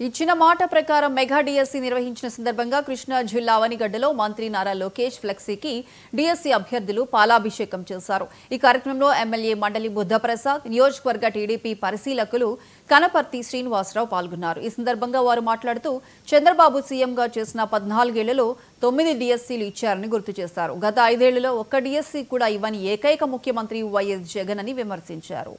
ఇచ్చిన మాట ప్రకారం మెగా డిఎస్సి నిర్వహించిన సందర్భంగా కృష్ణా జిల్లా అవనిగడ్డలో మంత్రి నారా లోకేష్ ఫ్లెక్సీకి డిఎస్సి అభ్యర్థులు పాలాభిషేకం చేశారు. ఈ కార్యక్రమంలో ఎమ్మెల్యే మండలి బుద్ధప్రసాద్, నియోజకవర్గ టీడీపీ పరిశీలకులు కనపర్తి శ్రీనివాసరావు పాల్గొన్నారు. ఈ సందర్భంగా వారు మాట్లాడుతూ చంద్రబాబు సీఎంగా చేసిన 14 ఏళ్లలో 9 డిఎస్సీలు ఇచ్చారని గుర్తు చేశారు. గత 5 ఏళ్లలో ఒక్క డిఎస్సీ కూడా ఇవ్వని ఏకైక ముఖ్యమంత్రి వైఎస్ జగన్ అని విమర్శించారు.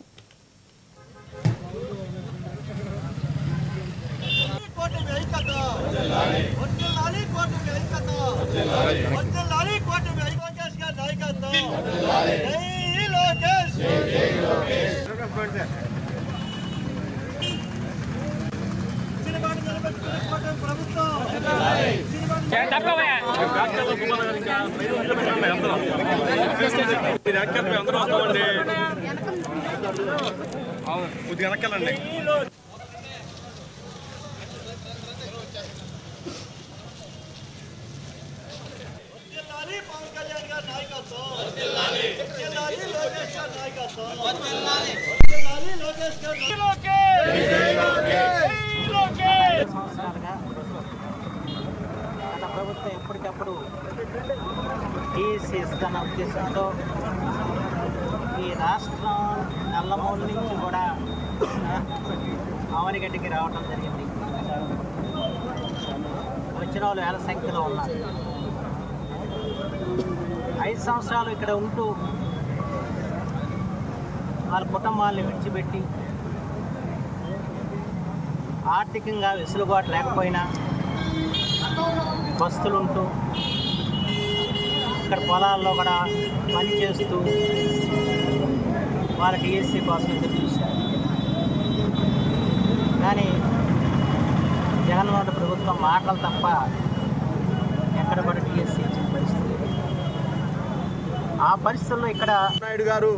ప్రభుత్వం ఎప్పటికప్పుడు డిఎస్సి ఇస్తున్న ఉద్దేశంతో ఈ రాష్ట్రం నల్లమూల నుంచి కూడా అవనిగడ్డకి రావడం జరిగింది. వచ్చిన వాళ్ళు వేల సంఖ్యలో ఉన్నారు. 5 సంవత్సరాలు ఇక్కడ ఉంటూ వాళ్ళ కుటుంబాలను విడిచిపెట్టి ఆర్థికంగా వెసులుబాటు లేకపోయినా బస్తులుంటూ ఇక్కడ పొలాల్లో కూడా పని చేస్తూ వాళ్ళ డిఎస్సి కోసం ఎదురు చూశారు. కానీ జగన్మోహన్ ప్రభుత్వం మాటలు తప్ప ఎక్కడ కూడా డిఎస్సి ఇచ్చిన పరిస్థితి. ఆ పరిస్థితుల్లో ఇక్కడ నాయుడు గారు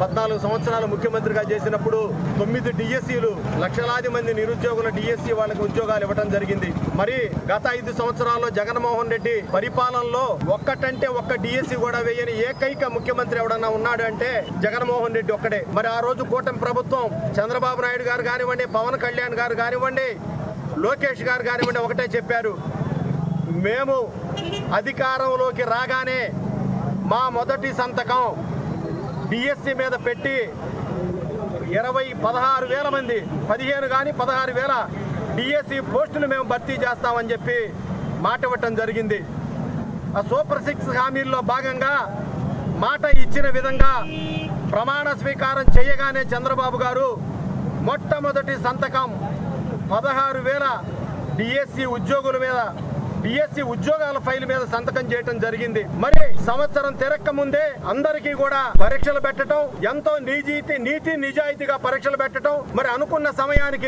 14 సంవత్సరాలు ముఖ్యమంత్రిగా చేసినప్పుడు 9 డిఎస్సీలు లక్షలాది మంది నిరుద్యోగుల డిఎస్సీ వాళ్ళకి ఉద్యోగాలు ఇవ్వడం జరిగింది. మరి గత 5 సంవత్సరాల్లో జగన్మోహన్ రెడ్డి పరిపాలనలో ఒక్క డిఎస్సీ కూడా వేయని ఏకైక ముఖ్యమంత్రి ఎవడన్నా ఉన్నాడు అంటే జగన్మోహన్ రెడ్డి ఒక్కడే. మరి ఆ రోజు కూటమి ప్రభుత్వం చంద్రబాబు నాయుడు గారు కానివ్వండి, పవన్ కళ్యాణ్ గారు కానివ్వండి, లోకేష్ గారు కానివ్వండి ఒకటే చెప్పారు, మేము అధికారంలోకి రాగానే మా మొదటి సంతకం డిఎస్సి మీద పెట్టి 16,000 మంది 15 కానీ 16,000 డిఎస్సి పోస్టులు మేము భర్తీ చేస్తామని చెప్పి మాట ఇవ్వటం జరిగింది. ఆ సూపర్ 6 హామీల్లో భాగంగా మాట ఇచ్చిన విధంగా ప్రమాణ స్వీకారం చేయగానే చంద్రబాబు గారు మొట్టమొదటి సంతకం 16,000 డిఎస్సి ఉద్యోగుల మీద, డిఎస్సి ఉద్యోగాల ఫైల్ మీద సంతకం చేయడం జరిగింది. మరి సంవత్సరం తిరక్క ముందే అందరికీ కూడా పరీక్షలు పెట్టడం, ఎంతో నీతి నిజాయితీగా పరీక్షలు పెట్టడం, మరి అనుకున్న సమయానికి